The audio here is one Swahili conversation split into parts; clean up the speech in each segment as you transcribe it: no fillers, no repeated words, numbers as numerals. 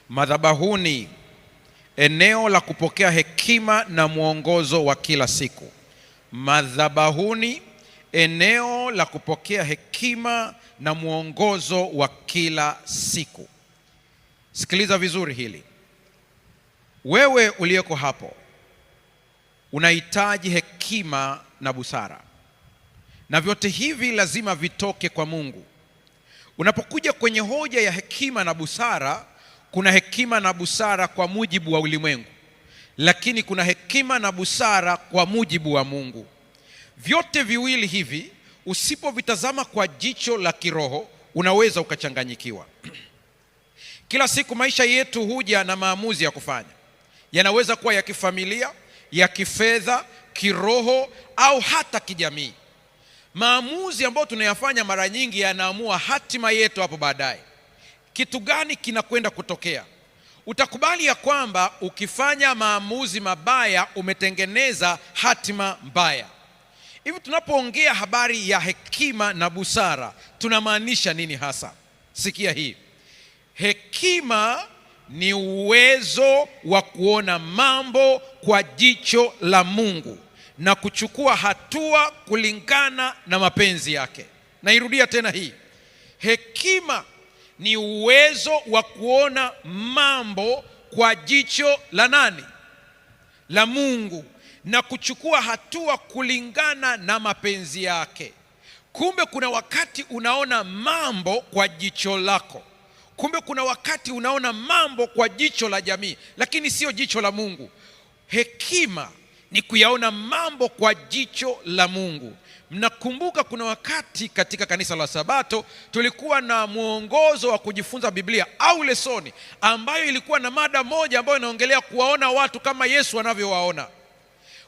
Madhabahuni, eneo la kupokea hekima na mwongozo wa kila siku. Madhabahuni, eneo la kupokea hekima na mwongozo wa kila siku. Sikiliza vizuri hili. Wewe uliyeko hapo unahitaji hekima na busara, na vyote hivi lazima vitoke kwa Mungu. Unapokuja kwenye hoja ya hekima na busara, kuna hekima na busara kwa mujibu wa ulimwengu, lakini kuna hekima na busara kwa mujibu wa Mungu. Vyote viwili hivi usipovitazama kwa jicho la kiroho, unaweza ukachanganyikiwa. Kila siku maisha yetu huja na maamuzi ya kufanya. Yanaweza kuwa ya kifamilia, ya kifedha, kiroho au hata kijamii. Maamuzi ambayo tunayafanya mara nyingi yanaamua hatima yetu hapo baadaye. Kitu gani kinakwenda kutokea? Utakubali ya kwamba ukifanya maamuzi mabaya umetengeneza hatima mbaya. Hivi tunapoongea habari ya hekima na busara, tunamaanisha nini hasa? Sikia hii. Hekima ni uwezo wa kuona mambo kwa jicho la Mungu na kuchukua hatua kulingana na mapenzi yake. Nairudia tena hii. Hekima ni uwezo wa kuona mambo kwa jicho la nani? La Mungu, na kuchukua hatua kulingana na mapenzi yake. Kumbe kuna wakati unaona mambo kwa jicho lako. Kumbe kuna wakati unaona mambo kwa jicho la jamii, lakini sio jicho la Mungu. Hekima ni kuyaona mambo kwa jicho la Mungu. Mnakumbuka kuna wakati katika kanisa la Sabato tulikuwa na mwongozo wa kujifunza Biblia au lesoni ambayo ilikuwa na mada moja ambayo inaongelea kuwaona watu kama Yesu anavyowaona.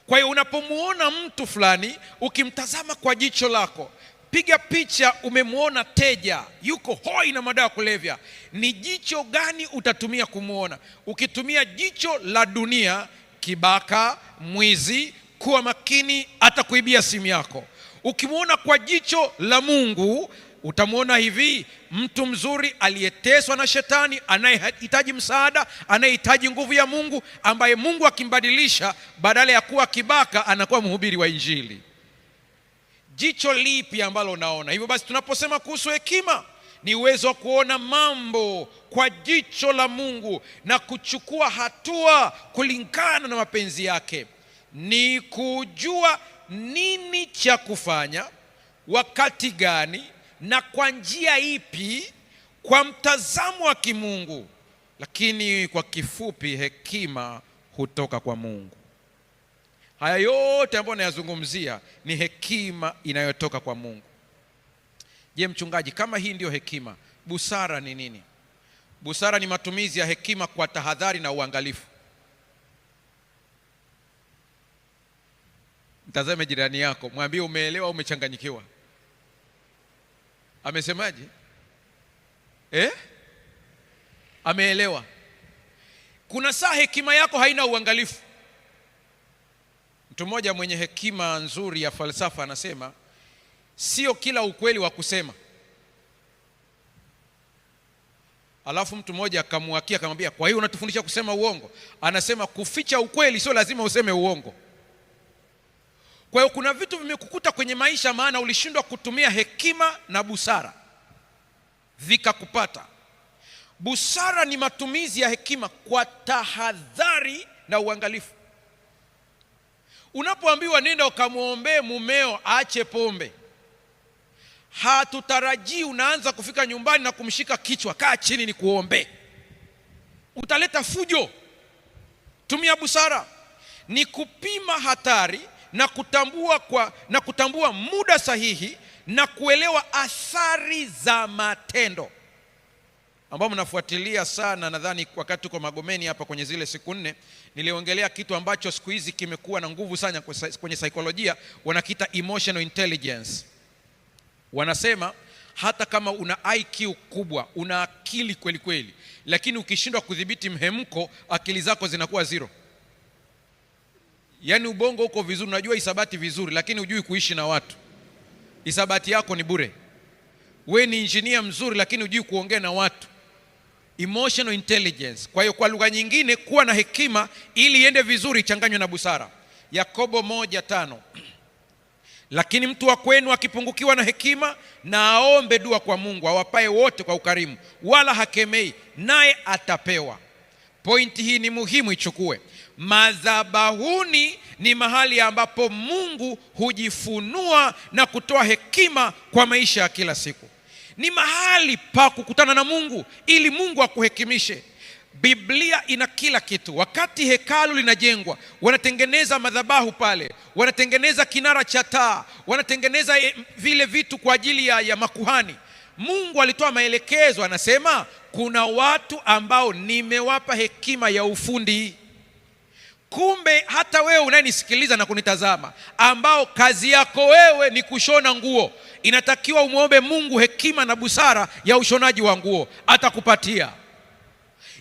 Kwa hiyo unapomuona mtu fulani, ukimtazama kwa jicho lako, piga picha umemwona teja yuko hoi na madawa ya kulevya, ni jicho gani utatumia kumuona? Ukitumia jicho la dunia, kibaka, mwizi, kuwa makini, atakuibia simu yako. Ukimwona kwa jicho la Mungu, utamwona hivi: mtu mzuri aliyeteswa na shetani, anayehitaji msaada, anayehitaji nguvu ya Mungu, ambaye Mungu akimbadilisha, badala ya kuwa kibaka anakuwa mhubiri wa Injili. Jicho lipi ambalo unaona? Hivyo basi tunaposema kuhusu hekima, ni uwezo wa kuona mambo kwa jicho la Mungu na kuchukua hatua kulingana na mapenzi yake. Ni kujua nini cha kufanya, wakati gani, na kwa njia ipi, kwa mtazamo wa kimungu. Lakini kwa kifupi, hekima hutoka kwa Mungu. Haya yote ambayo nayazungumzia ni hekima inayotoka kwa Mungu. Je, mchungaji, kama hii ndiyo hekima, busara ni nini? Busara ni matumizi ya hekima kwa tahadhari na uangalifu. Mtazame jirani yako, mwambie umeelewa au umechanganyikiwa. Amesemaje? Ameelewa. Kuna saa hekima yako haina uangalifu. Mtu mmoja mwenye hekima nzuri ya falsafa anasema, sio kila ukweli wa kusema. Alafu mtu mmoja akamwakia akamwambia, kwa hiyo unatufundisha kusema uongo? Anasema, kuficha ukweli sio lazima useme uongo. Kwa hiyo kuna vitu vimekukuta kwenye maisha, maana ulishindwa kutumia hekima na busara, vikakupata. Busara ni matumizi ya hekima kwa tahadhari na uangalifu. Unapoambiwa nenda ukamwombee mumeo aache pombe, hatutarajii unaanza kufika nyumbani na kumshika kichwa, kaa chini ni kuombe. Utaleta fujo. Tumia busara. Ni kupima hatari na kutambua muda sahihi na kuelewa athari za matendo. Ambao mnafuatilia sana, nadhani wakati tuko Magomeni hapa kwenye zile siku 4, niliongelea kitu ambacho siku hizi kimekuwa na nguvu sana kwenye saikolojia, wanakiita emotional intelligence. Wanasema hata kama una IQ kubwa, una akili kweli kweli, lakini ukishindwa kudhibiti mhemko, akili zako zinakuwa zero. Yaani ubongo uko vizuri, unajua hisabati vizuri, lakini hujui kuishi na watu, hisabati yako ni bure. We ni injinia mzuri, lakini hujui kuongea na watu. emotional intelligence. Kwa hiyo kwa lugha nyingine, kuwa na hekima ili iende vizuri ichanganywe na busara. Yakobo 1:5, lakini mtu wa kwenu akipungukiwa na hekima, na aombe dua kwa Mungu awapaye wote kwa ukarimu, wala hakemei, naye atapewa. Pointi hii ni muhimu, ichukue. Madhabahuni ni mahali ambapo Mungu hujifunua na kutoa hekima kwa maisha ya kila siku. Ni mahali pa kukutana na Mungu ili Mungu akuhekimishe. Biblia ina kila kitu. Wakati hekalu linajengwa, wanatengeneza madhabahu pale, wanatengeneza kinara cha taa, wanatengeneza vile vitu kwa ajili ya makuhani. Mungu alitoa maelekezo, anasema kuna watu ambao nimewapa hekima ya ufundi. Kumbe hata wewe unayenisikiliza na kunitazama, ambao kazi yako wewe ni kushona nguo, inatakiwa umuombe Mungu hekima na busara ya ushonaji wa nguo, atakupatia.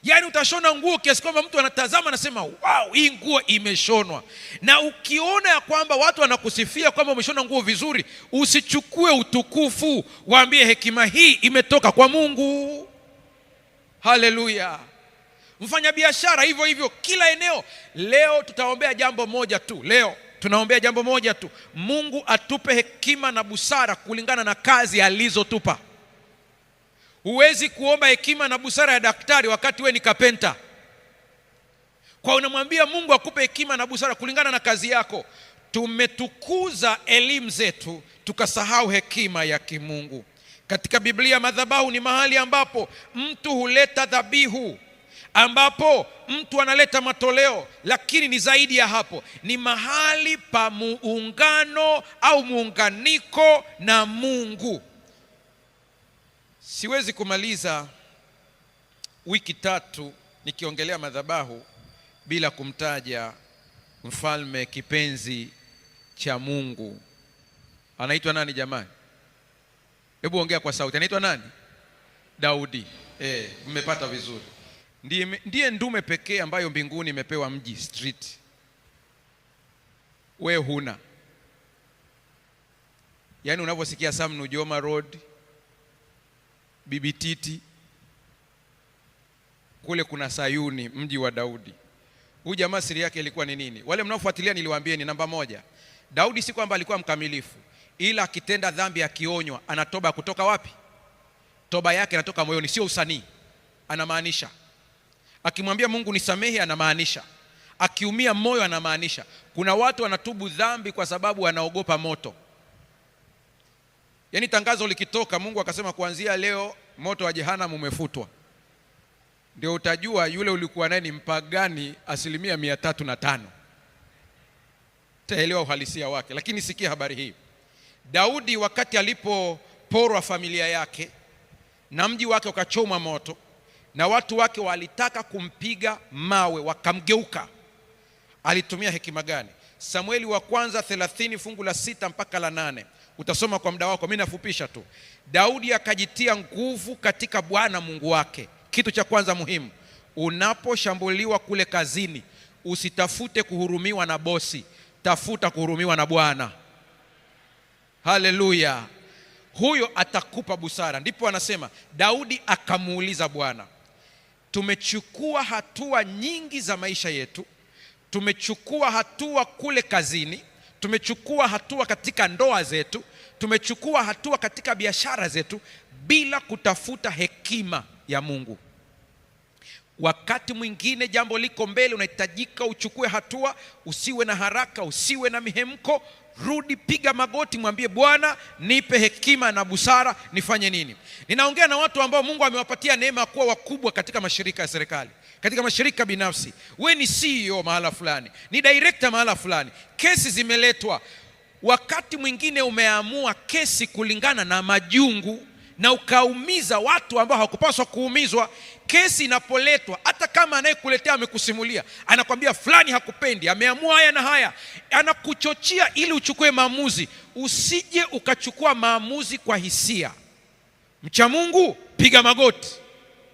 Yaani utashona nguo kiasi kwamba mtu anatazama anasema wow, hii nguo imeshonwa. Na ukiona ya kwamba watu wanakusifia kwamba umeshona nguo vizuri, usichukue utukufu, waambie hekima hii imetoka kwa Mungu. Haleluya. Mfanya biashara hivyo hivyo, kila eneo. Leo tutaombea jambo moja tu. Leo tunaombea jambo moja tu. Mungu atupe hekima na busara kulingana na kazi alizotupa. Huwezi kuomba hekima na busara ya daktari wakati we ni kapenta. Kwa unamwambia Mungu akupe hekima na busara kulingana na kazi yako. Tumetukuza elimu zetu, tukasahau hekima ya kimungu. Katika Biblia, madhabahu ni mahali ambapo mtu huleta dhabihu, ambapo mtu analeta matoleo, lakini ni zaidi ya hapo. Ni mahali pa muungano au muunganiko na Mungu. Siwezi kumaliza wiki 3 nikiongelea madhabahu bila kumtaja mfalme kipenzi cha Mungu. Anaitwa nani jamani? Hebu ongea kwa sauti. Anaitwa nani? Daudi. Mmepata vizuri. Ndiye ndume pekee ambayo mbinguni imepewa mji, street. We huna. Yaani unavyosikia Sam Nujoma Road, Bibi Titi, kule kuna Sayuni, mji wa Daudi. Huyu jamaa siri yake ilikuwa ni nini? Wale mnaofuatilia niliwaambieni, namba 1, Daudi si kwamba alikuwa mkamilifu, ila akitenda dhambi akionywa, anatoba kutoka wapi? Toba yake inatoka moyoni, sio usanii. Anamaanisha. Akimwambia Mungu nisamehe, anamaanisha. Akiumia moyo, anamaanisha. Kuna watu wanatubu dhambi kwa sababu wanaogopa moto. Yaani tangazo likitoka, Mungu akasema kuanzia leo moto wa jehanamu umefutwa, ndio utajua yule ulikuwa naye ni mpagani 305%. Taelewa uhalisia wake. Lakini sikia habari hii. Daudi wakati alipoporwa familia yake na mji wake ukachomwa moto na watu wake walitaka kumpiga mawe wakamgeuka, alitumia hekima gani? Samueli wa kwanza 30 fungu la 6 mpaka la 8. Utasoma kwa muda wako, mimi nafupisha tu. Daudi akajitia nguvu katika Bwana Mungu wake. Kitu cha kwanza muhimu, unaposhambuliwa kule kazini, usitafute kuhurumiwa na bosi, tafuta kuhurumiwa na Bwana. Haleluya. Huyo atakupa busara. Ndipo anasema Daudi akamuuliza Bwana. Tumechukua hatua nyingi za maisha yetu, tumechukua hatua kule kazini, tumechukua hatua katika ndoa zetu, tumechukua hatua katika biashara zetu bila kutafuta hekima ya Mungu. Wakati mwingine jambo liko mbele, unahitajika uchukue hatua, usiwe na haraka, usiwe na mihemko. Rudi, piga magoti, mwambie Bwana nipe hekima na busara, nifanye nini? Ninaongea na watu ambao Mungu amewapatia neema kuwa wakubwa katika mashirika ya serikali, katika mashirika binafsi. We ni CEO mahala fulani, ni director mahala fulani, kesi zimeletwa. Wakati mwingine umeamua kesi kulingana na majungu na ukaumiza watu ambao hawakupaswa kuumizwa. Kesi inapoletwa, hata kama anayekuletea amekusimulia, anakwambia fulani hakupendi, ameamua haya na haya, anakuchochea ili uchukue maamuzi. Usije ukachukua maamuzi kwa hisia. Mcha Mungu, piga magoti,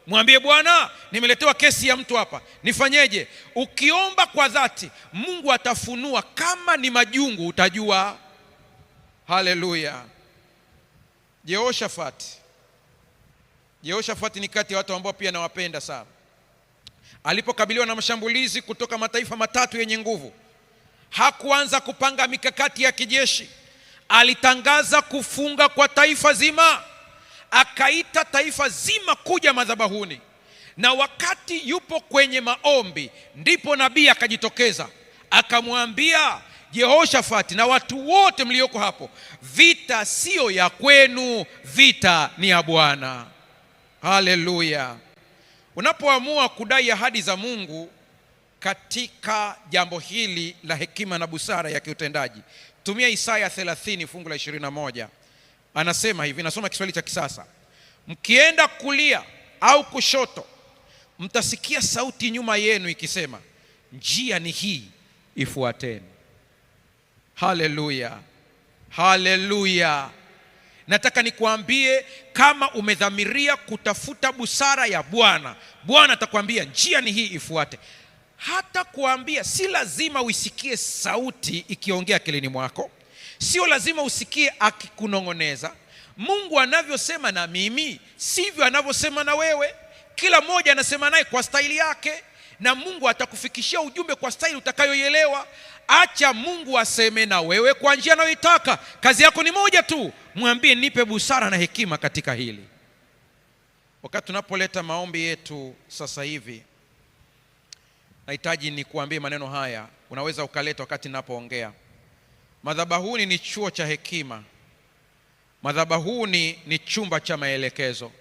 mwambie Bwana nimeletewa kesi ya mtu hapa, nifanyeje? Ukiomba kwa dhati, Mungu atafunua. Kama ni majungu utajua. Haleluya. Jehoshafati Yehoshafati ni kati ya watu ambao pia nawapenda sana. Alipokabiliwa na mashambulizi kutoka mataifa matatu yenye nguvu, hakuanza kupanga mikakati ya kijeshi. Alitangaza kufunga kwa taifa zima, akaita taifa zima kuja madhabahuni. Na wakati yupo kwenye maombi, ndipo nabii akajitokeza akamwambia Yehoshafati na watu wote mlioko hapo, vita sio ya kwenu, vita ni ya Bwana. Haleluya. Unapoamua kudai ahadi za Mungu katika jambo hili la hekima na busara ya kiutendaji, tumia Isaya 30 fungu la 21. Anasema hivi, nasoma Kiswahili cha kisasa: mkienda kulia au kushoto, mtasikia sauti nyuma yenu ikisema, njia ni hii, ifuateni. Haleluya, haleluya. Nataka nikuambie, kama umedhamiria kutafuta busara ya Bwana, Bwana atakwambia njia ni hii, ifuate. Hata kuambia, si lazima uisikie sauti ikiongea akilini mwako, sio lazima usikie akikunong'oneza. Mungu anavyosema na mimi sivyo anavyosema na wewe. Kila mmoja anasema naye kwa staili yake, na Mungu atakufikishia ujumbe kwa staili utakayoielewa. Acha Mungu aseme na wewe kwa njia anayoitaka. Kazi yako ni moja tu, mwambie nipe busara na hekima katika hili. Wakati tunapoleta maombi yetu sasa hivi, nahitaji nikuambie maneno haya, unaweza ukaleta wakati ninapoongea. Madhabahuni ni chuo cha hekima. Madhabahuni ni chumba cha maelekezo.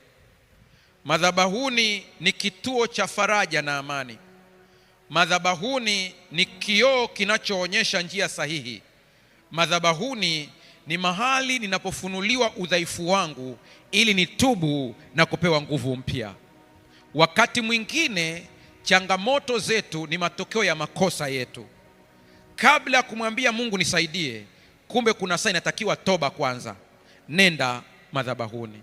Madhabahuni ni kituo cha faraja na amani. Madhabahuni ni kioo kinachoonyesha njia sahihi. Madhabahuni ni mahali ninapofunuliwa udhaifu wangu ili nitubu na kupewa nguvu mpya. Wakati mwingine changamoto zetu ni matokeo ya makosa yetu. Kabla ya kumwambia Mungu nisaidie, kumbe kuna saa inatakiwa toba kwanza. Nenda madhabahuni.